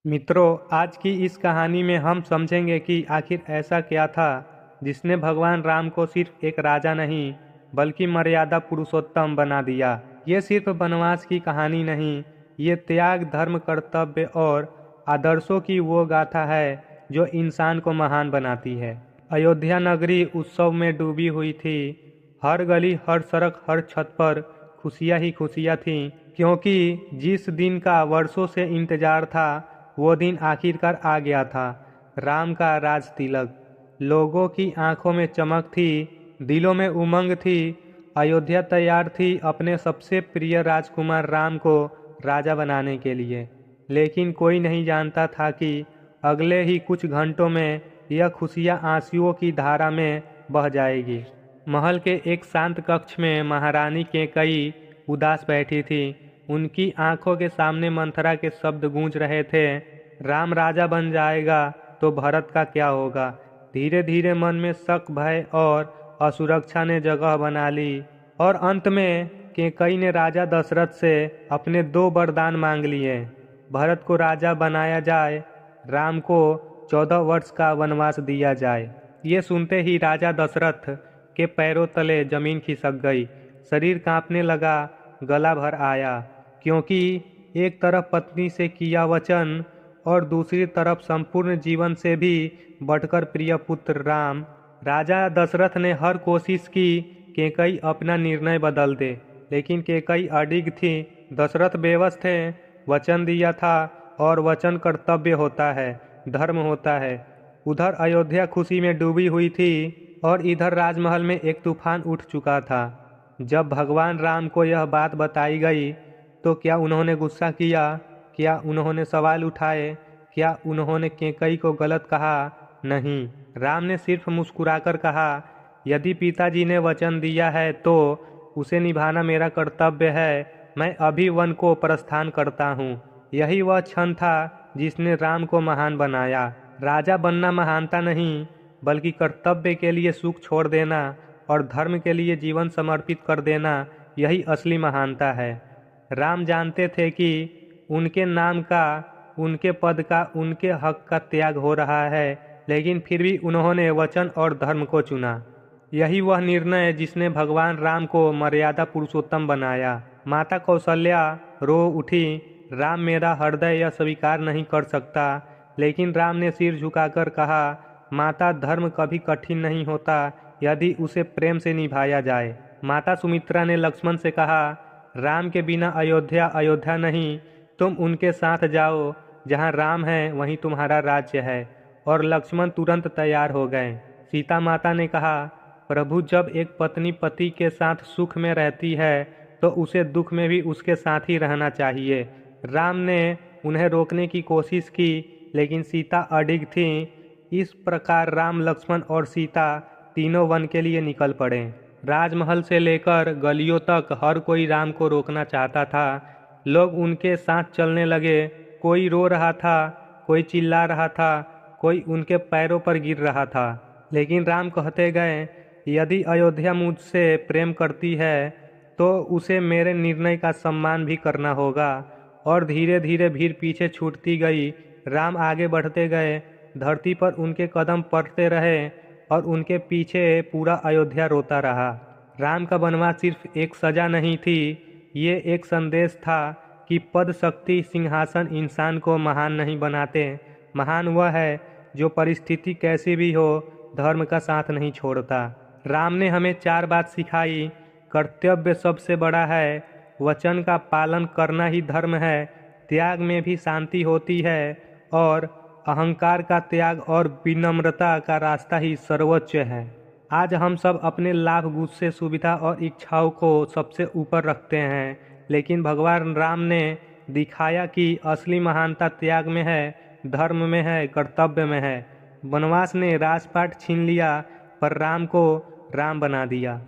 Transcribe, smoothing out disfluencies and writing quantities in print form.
मित्रों, आज की इस कहानी में हम समझेंगे कि आखिर ऐसा क्या था जिसने भगवान राम को सिर्फ एक राजा नहीं बल्कि मर्यादा पुरुषोत्तम बना दिया। ये सिर्फ वनवास की कहानी नहीं, ये त्याग, धर्म, कर्तव्य और आदर्शों की वो गाथा है जो इंसान को महान बनाती है। अयोध्या नगरी उत्सव में डूबी हुई थी। हर गली, हर सड़क, हर छत पर खुशियाँ ही खुशियाँ थीं, क्योंकि जिस दिन का वर्षों से इंतजार था वो दिन आखिरकार आ गया था। राम का राज तिलक। लोगों की आंखों में चमक थी, दिलों में उमंग थी। अयोध्या तैयार थी अपने सबसे प्रिय राजकुमार राम को राजा बनाने के लिए। लेकिन कोई नहीं जानता था कि अगले ही कुछ घंटों में यह खुशियाँ आंसुओं की धारा में बह जाएगी। महल के एक शांत कक्ष में महारानी कैकेयी उदास बैठी थी। उनकी आंखों के सामने मंथरा के शब्द गूंज रहे थे, राम राजा बन जाएगा तो भरत का क्या होगा। धीरे धीरे मन में शक, भय और असुरक्षा ने जगह बना ली और अंत में कैकेयी ने राजा दशरथ से अपने 2 वरदान मांग लिए। भरत को राजा बनाया जाए, राम को 14 वर्ष का वनवास दिया जाए। ये सुनते ही राजा दशरथ के पैरों तले जमीन खिसक गई। शरीर कांपने लगा, गला भर आया, क्योंकि एक तरफ पत्नी से किया वचन और दूसरी तरफ संपूर्ण जीवन से भी बढ़कर प्रिय पुत्र राम। राजा दशरथ ने हर कोशिश की कैकेयी अपना निर्णय बदल दे, लेकिन कैकेयी अडिग थी। दशरथ बेबस थे। वचन दिया था और वचन कर्तव्य होता है, धर्म होता है। उधर अयोध्या खुशी में डूबी हुई थी और इधर राजमहल में एक तूफान उठ चुका था। जब भगवान राम को यह बात बताई गई तो क्या उन्होंने गुस्सा किया? क्या उन्होंने सवाल उठाए? क्या उन्होंने कैकेयी को गलत कहा? नहीं, राम ने सिर्फ मुस्कुराकर कहा, यदि पिताजी ने वचन दिया है तो उसे निभाना मेरा कर्तव्य है। मैं अभी वन को प्रस्थान करता हूँ। यही वह क्षण था जिसने राम को महान बनाया। राजा बनना महानता नहीं, बल्कि कर्तव्य के लिए सुख छोड़ देना और धर्म के लिए जीवन समर्पित कर देना, यही असली महानता है। राम जानते थे कि उनके नाम का, उनके पद का, उनके हक का त्याग हो रहा है, लेकिन फिर भी उन्होंने वचन और धर्म को चुना। यही वह निर्णय जिसने भगवान राम को मर्यादा पुरुषोत्तम बनाया। माता कौशल्या रो उठी, राम मेरा हृदय यह स्वीकार नहीं कर सकता। लेकिन राम ने सिर झुकाकर कहा, माता, धर्म कभी कठिन नहीं होता यदि उसे प्रेम से निभाया जाए। माता सुमित्रा ने लक्ष्मण से कहा, राम के बिना अयोध्या अयोध्या नहीं। तुम उनके साथ जाओ, जहाँ राम है वहीं तुम्हारा राज्य है। और लक्ष्मण तुरंत तैयार हो गए। सीता माता ने कहा, प्रभु, जब एक पत्नी पति के साथ सुख में रहती है तो उसे दुख में भी उसके साथ ही रहना चाहिए। राम ने उन्हें रोकने की कोशिश की, लेकिन सीता अडिग थी। इस प्रकार राम, लक्ष्मण और सीता तीनों वन के लिए निकल पड़े। राजमहल से लेकर गलियों तक हर कोई राम को रोकना चाहता था। लोग उनके साथ चलने लगे। कोई रो रहा था, कोई चिल्ला रहा था, कोई उनके पैरों पर गिर रहा था। लेकिन राम कहते गए, यदि अयोध्या मुझसे प्रेम करती है तो उसे मेरे निर्णय का सम्मान भी करना होगा। और धीरे धीरे भीड़ पीछे छूटती गई। राम आगे बढ़ते गए। धरती पर उनके कदम पड़ते रहे और उनके पीछे पूरा अयोध्या रोता रहा। राम का वनवास सिर्फ एक सजा नहीं थी, ये एक संदेश था कि पद, शक्ति, सिंहासन इंसान को महान नहीं बनाते। महान वह है जो परिस्थिति कैसी भी हो, धर्म का साथ नहीं छोड़ता। राम ने हमें 4 बात सिखाई। कर्तव्य सबसे बड़ा है, वचन का पालन करना ही धर्म है, त्याग में भी शांति होती है और अहंकार का त्याग और विनम्रता का रास्ता ही सर्वोच्च है। आज हम सब अपने लाभ, गुस्से, सुविधा और इच्छाओं को सबसे ऊपर रखते हैं, लेकिन भगवान राम ने दिखाया कि असली महानता त्याग में है, धर्म में है, कर्तव्य में है। वनवास ने राजपाट छीन लिया, पर राम को राम बना दिया।